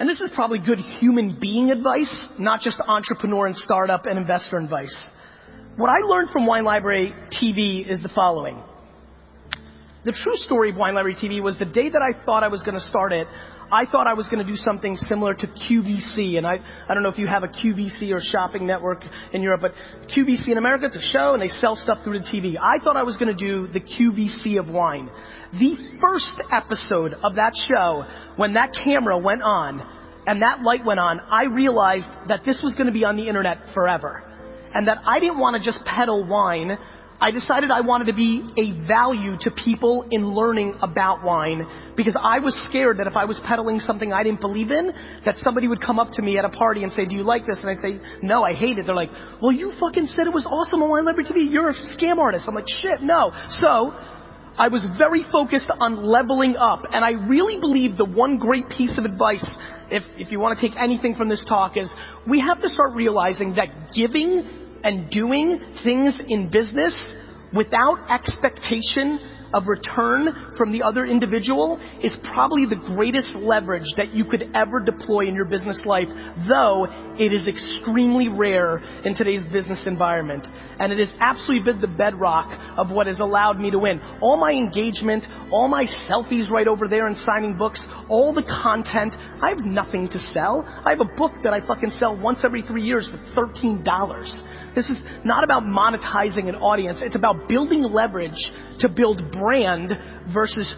And this is probably good human being advice, not just entrepreneur and startup and investor advice. What I learned from Wine Library TV is the following. The true story of Wine Library TV was the day that I thought I was going to start it, I thought I was going to do something similar to QVC. And I don't know if you have a QVC or shopping network in Europe, but QVC in America, it's a show and they sell stuff through the TV. I thought I was going to do the QVC of wine. The first episode of that show, when that camera went on and that light went on, I realized that this was going to be on the internet forever. And that I didn't want to just peddle wine. I decided I wanted to be a value to people in learning about wine because I was scared that if I was peddling something I didn't believe in, that somebody would come up to me at a party and say, do you like this? And I'd say, no, I hate it. They're like, well, you fucking said it was awesome on Wine Library TV. You're a scam artist. I'm like, shit, no. So I was very focused on leveling up. And I really believe the one great piece of advice, if you want to take anything from this talk, is we have to start realizing that giving and doing things in business without expectation of return from the other individual is probably the greatest leverage that you could ever deploy in your business life, though it is extremely rare in today's business environment. And it has absolutely been the bedrock of what has allowed me to win. All my engagement, all my selfies right over there and signing books, all the content, I have nothing to sell. I have a book that I fucking sell once every 3 years for $13. This is not about monetizing an audience. It's about building leverage to build brand versus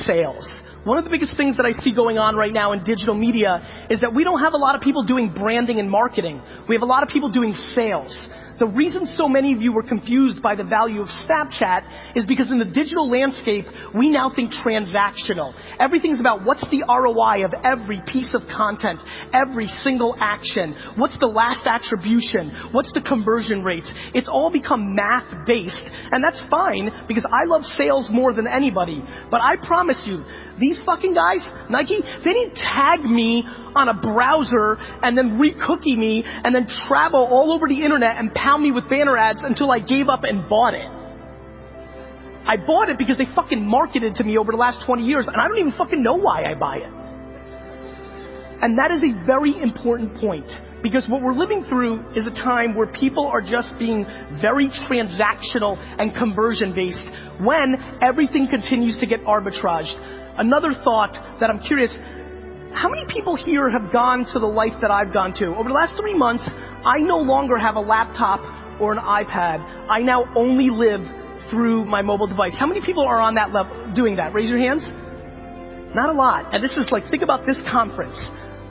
sales. One of the biggest things that I see going on right now in digital media is that we don't have a lot of people doing branding and marketing. We have a lot of people doing sales. The reason so many of you were confused by the value of Snapchat is because in the digital landscape, we now think transactional. Everything's about what's the ROI of every piece of content, every single action, what's the last attribution, what's the conversion rates. It's all become math-based, and that's fine because I love sales more than anybody. But I promise you, these fucking guys, Nike, they didn't tag me on a browser and then re-cookie me and then travel all over the internet and pound me with banner ads until I gave up and bought it. I bought it because they fucking marketed to me over the last 20 years and I don't even fucking know why I buy it. And that is a very important point because what we're living through is a time where people are just being very transactional and conversion based when everything continues to get arbitraged. Another thought that I'm curious, how many people here have gone to the life that I've gone to? Over the last 3 months, I no longer have a laptop or an iPad. I now only live through my mobile device. How many people are on that level doing that? Raise your hands. Not a lot. And this is like, think about this conference.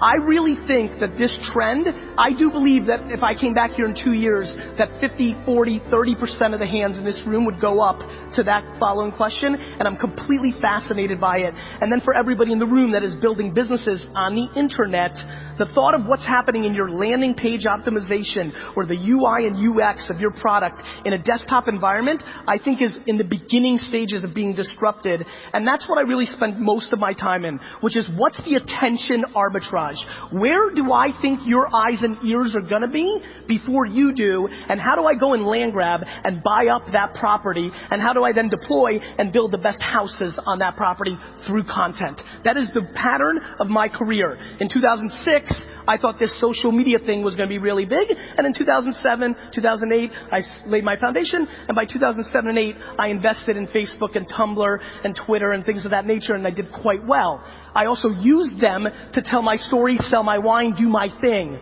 I really think that this trend, I do believe that if I came back here in 2 years, that 50, 40, 30% of the hands in this room would go up to that following question, and I'm completely fascinated by it. And then for everybody in the room that is building businesses on the internet, the thought of what's happening in your landing page optimization or the UI and UX of your product in a desktop environment, I think is in the beginning stages of being disrupted. And that's what I really spend most of my time in, which is what's the attention arbitrage? Where do I think your eyes and ears are gonna be before you do? And how do I go and land grab and buy up that property? And how do I then deploy and build the best houses on that property through content? That is the pattern of my career. In 2006, I thought this social media thing was going to be really big, and in 2007, 2008, I laid my foundation, and by 2007 and 8, I invested in Facebook and Tumblr and Twitter and things of that nature, and I did quite well. I also used them to tell my story, sell my wine, do my thing.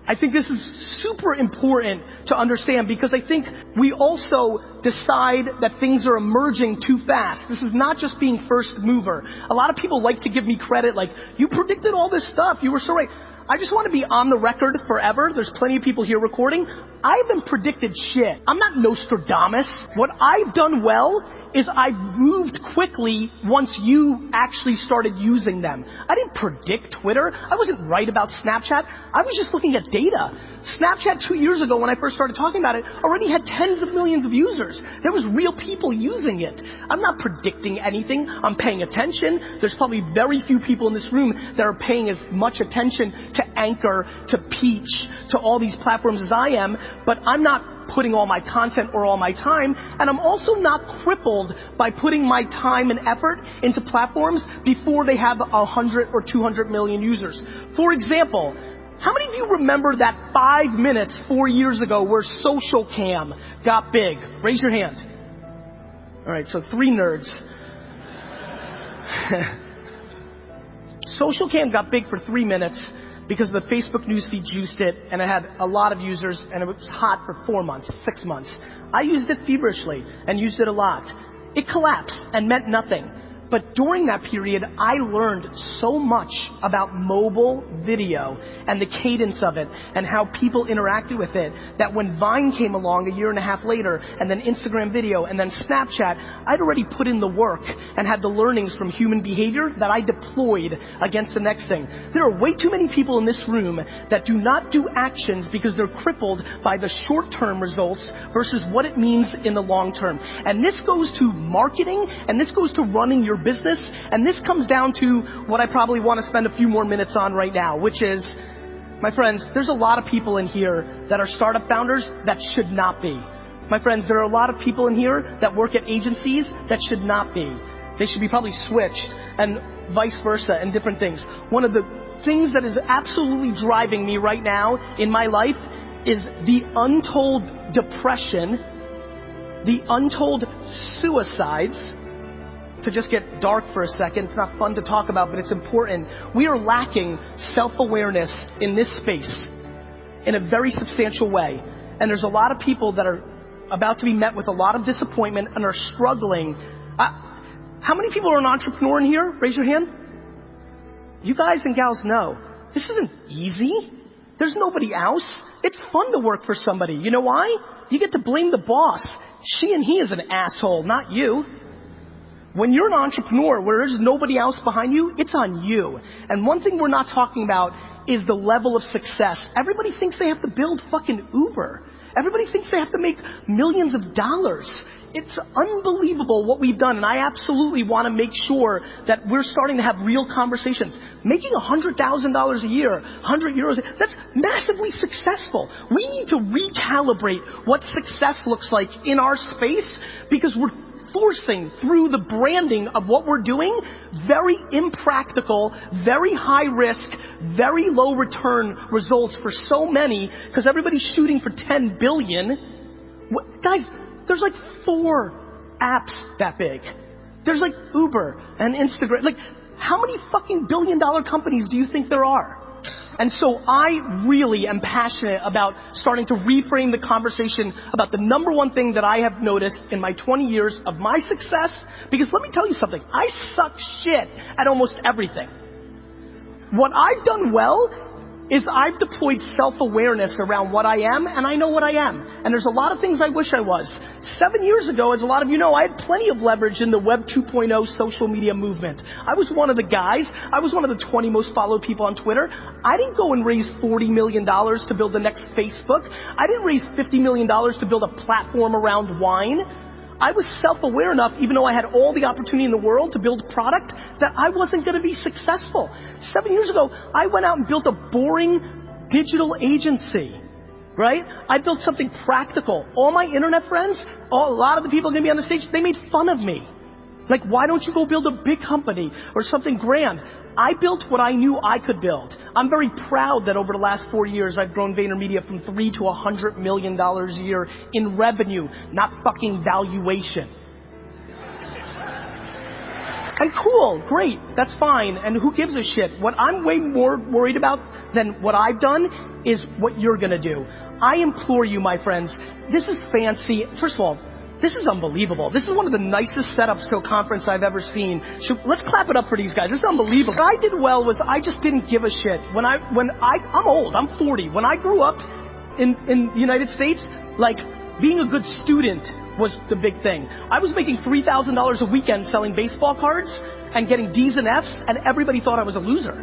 I think this is super important to understand because I think we also decide that things are emerging too fast. This is not just being first mover. A lot of people like to give me credit like, you predicted all this stuff, you were so right. I just want to be on the record forever. There's plenty of people here recording. I haven't predicted shit. I'm not Nostradamus. What I've done well is I've moved quickly once you actually started using them. I didn't predict Twitter. I wasn't right about Snapchat. I was just looking at data. Snapchat 2 years ago when I first started talking about it already had tens of millions of users. There was real people using it. I'm not predicting anything. I'm paying attention. There's probably very few people in this room that are paying as much attention to Anchor, to Peach, to all these platforms as I am, but I'm not putting all my content or all my time, and I'm also not crippled by putting my time and effort into platforms before they have 100 or 200 million users. For example, how many of you remember that 5 minutes 4 years ago where social cam got big? Raise your hand. All right, so 3 nerds. Social cam got big for 3 minutes because the Facebook newsfeed juiced it, and it had a lot of users, and it was hot for 4 months, 6 months. I used it feverishly and used it a lot. It collapsed and meant nothing. But during that period, I learned so much about mobile video and the cadence of it and how people interacted with it that when Vine came along a year and a half later, and then Instagram video, and then Snapchat, I'd already put in the work and had the learnings from human behavior that I deployed against the next thing. There are way too many people in this room that do not do actions because they're crippled by the short-term results versus what it means in the long term. And this goes to marketing, and this goes to running your business, and this comes down to what I probably want to spend a few more minutes on right now, which is, my friends, there's a lot of people in here that are startup founders that should not be. My friends, there are a lot of people in here that work at agencies that should not be. They should be probably switched, and vice versa, and different things. One of the things that is absolutely driving me right now in my life is the untold depression, the untold suicides. To just get dark for a second, it's not fun to talk about, but it's important. We are lacking self-awareness in this space in a very substantial way. And there's a lot of people that are about to be met with a lot of disappointment and are struggling. How many people are an entrepreneur in here? Raise your hand. You guys and gals know, this isn't easy. There's nobody else. It's fun to work for somebody. You know why? You get to blame the boss. She and he is an asshole, not you. When you're an entrepreneur where there's nobody else behind you, it's on you. And one thing we're not talking about is the level of success. Everybody thinks they have to build fucking Uber. Everybody thinks they have to make millions of dollars. It's unbelievable what we've done, and I absolutely want to make sure that we're starting to have real conversations. Making $100,000 a year, 100 euros, that's massively successful. We need to recalibrate what success looks like in our space because we're forcing through the branding of what we're doing very impractical, very high risk, very low return results for so many because everybody's shooting for 10 billion. Guys, there's like 4 apps that big. There's like Uber and Instagram. Like, how many fucking billion-dollar companies do you think there are? And so I really am passionate about starting to reframe the conversation about the number one thing that I have noticed in my 20 years of my success, because let me tell you something, I suck shit at almost everything. What I've done well is I've deployed self-awareness around what I am, and I know what I am. And there's a lot of things I wish I was. 7 years ago, as a lot of you know, I had plenty of leverage in the Web 2.0 social media movement. I was one of the guys. I was one of the 20 most followed people on Twitter. I didn't go and raise $40 million to build the next Facebook. I didn't raise $50 million to build a platform around wine. I was self-aware enough, even though I had all the opportunity in the world to build product, that I wasn't going to be successful. 7 years ago, I went out and built a boring digital agency, right? I built something practical. All my internet friends, a lot of the people going to be on the stage, they made fun of me. Like, why don't you go build a big company or something grand? I built what I knew I could build. I'm very proud that over the last 4 years, I've grown VaynerMedia from $3 to $100 million a year in revenue, not fucking valuation. And cool, great, that's fine, and who gives a shit? What I'm way more worried about than what I've done is what you're gonna do. I implore you, my friends, this is fancy. First of all, this is unbelievable. This is one of the nicest setups to a conference I've ever seen. Let's clap it up for these guys. This is unbelievable. What I did well was I just didn't give a shit. I'm old, I'm 40. When I grew up in the United States, like, being a good student was the big thing. I was making $3,000 a weekend selling baseball cards and getting D's and F's, and everybody thought I was a loser.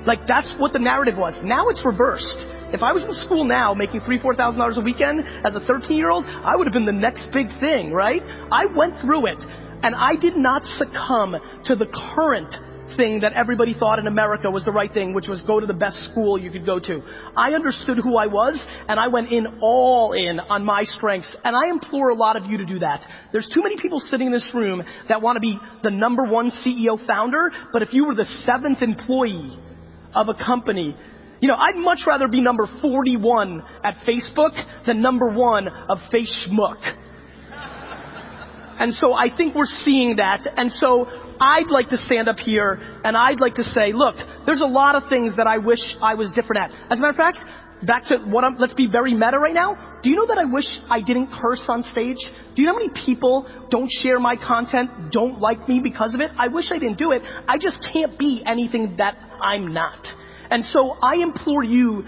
Like, that's what the narrative was. Now it's reversed. If I was in school now making $3,000, $4,000 a weekend as a 13-year-old, I would have been the next big thing, right? I went through it, and I did not succumb to the current thing that everybody thought in America was the right thing, which was go to the best school you could go to. I understood who I was, and I went in all in on my strengths, and I implore a lot of you to do that. There's too many people sitting in this room that want to be the number one CEO founder, but if you were the 7th employee of a company, you know, I'd much rather be number 41 at Facebook than number 1 of FaceSchmuck. And so I think we're seeing that. And so I'd like to stand up here and I'd like to say, look, there's a lot of things that I wish I was different at. As a matter of fact, back to let's be very meta right now. Do you know that I wish I didn't curse on stage? Do you know how many people don't share my content, don't like me because of it? I wish I didn't do it. I just can't be anything that I'm not. And so I implore you,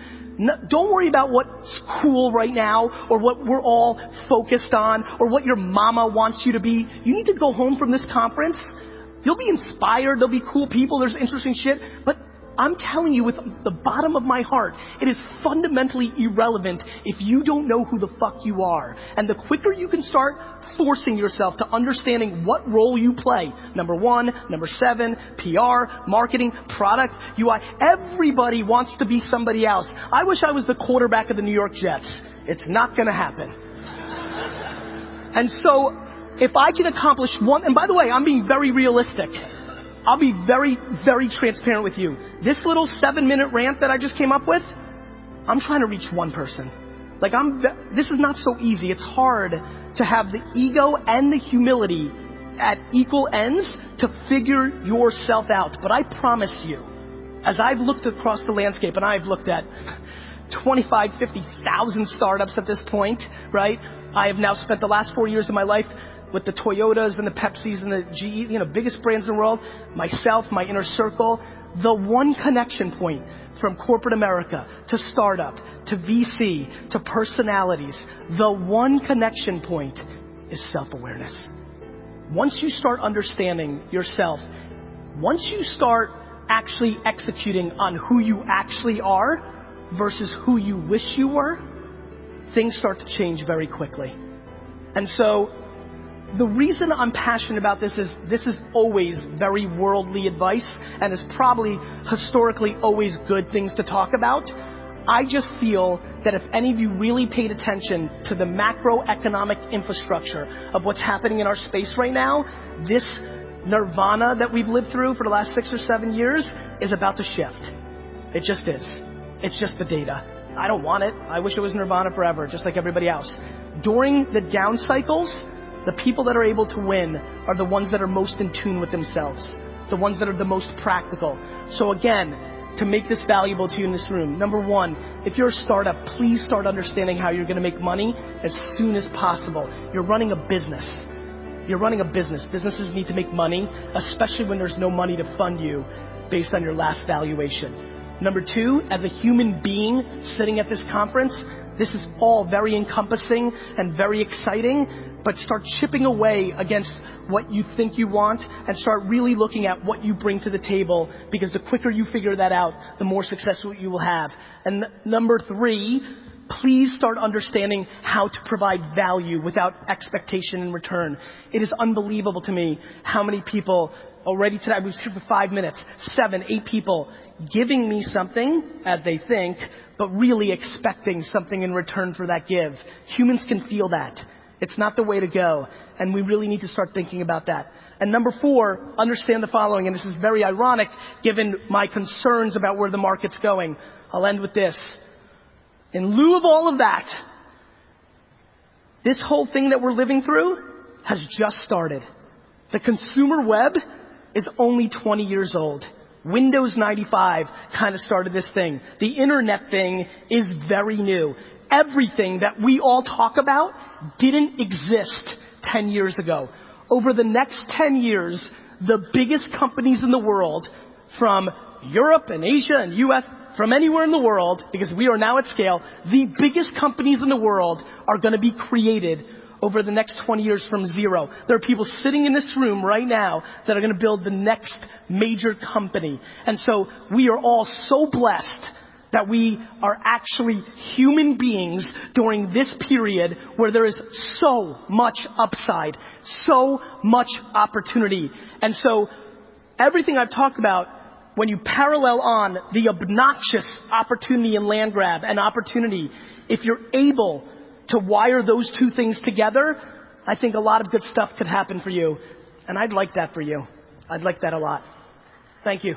don't worry about what's cool right now or what we're all focused on or what your mama wants you to be. You need to go home from this conference. You'll be inspired. There'll be cool people. There's interesting shit. But I'm telling you with the bottom of my heart, it is fundamentally irrelevant if you don't know who the fuck you are. And the quicker you can start forcing yourself to understanding what role you play, number 1, number 7, PR, marketing, product, UI, everybody wants to be somebody else. I wish I was the quarterback of the New York Jets. It's not gonna happen. And so, if I can accomplish one, and by the way, I'm being very realistic. I'll be very, very transparent with you. This little 7-minute rant that I just came up with, I'm trying to reach one person. Like this is not so easy. It's hard to have the ego and the humility at equal ends to figure yourself out. But I promise you, as I've looked across the landscape, and I've looked at 25, 50,000 startups at this point, right? I have now spent the last 4 years of my life with the Toyotas and the Pepsis and the GE, you know, biggest brands in the world, myself, my inner circle, the one connection point from corporate America to startup, to VC, to personalities, the one connection point is self-awareness. Once you start understanding yourself, once you start actually executing on who you actually are versus who you wish you were, things start to change very quickly. And so, the reason I'm passionate about this is always very worldly advice and is probably historically always good things to talk about. I just feel that if any of you really paid attention to the macroeconomic infrastructure of what's happening in our space right now, this nirvana that we've lived through for the last 6 or 7 years is about to shift. It just is. It's just the data. I don't want it. I wish it was nirvana forever, just like everybody else. During the down cycles, the people that are able to win are the ones that are most in tune with themselves, the ones that are the most practical. So again, to make this valuable to you in this room, number 1, if you're a startup, please start understanding how you're going to make money as soon as possible. You're running a business. You're running a business. Businesses need to make money, especially when there's no money to fund you based on your last valuation. Number 2, as a human being sitting at this conference, this is all very encompassing and very exciting, but start chipping away against what you think you want and start really looking at what you bring to the table, because the quicker you figure that out, the more successful you will have. And number 3, please start understanding how to provide value without expectation in return. It is unbelievable to me how many people already today, I was here for 5 minutes, 7, 8 people giving me something as they think, but really expecting something in return for that give. Humans can feel that. It's not the way to go, and we really need to start thinking about that. And number 4, understand the following, and this is very ironic given my concerns about where the market's going. I'll end with this. In lieu of all of that, this whole thing that we're living through has just started. The consumer web is only 20 years old. Windows 95 kind of started this thing. The internet thing is very new. Everything that we all talk about didn't exist 10 years ago. Over the next 10 years, the biggest companies in the world, from Europe and Asia and US, from anywhere in the world, because we are now at scale, the biggest companies in the world are going to be created over the next 20 years from zero. There are people sitting in this room right now that are going to build the next major company. And so we are all so blessed that we are actually human beings during this period where there is so much upside, so much opportunity. And so everything I've talked about, when you parallel on the obnoxious opportunity and land grab and opportunity, if you're able to wire those two things together, I think a lot of good stuff could happen for you. And I'd like that for you. I'd like that a lot. Thank you.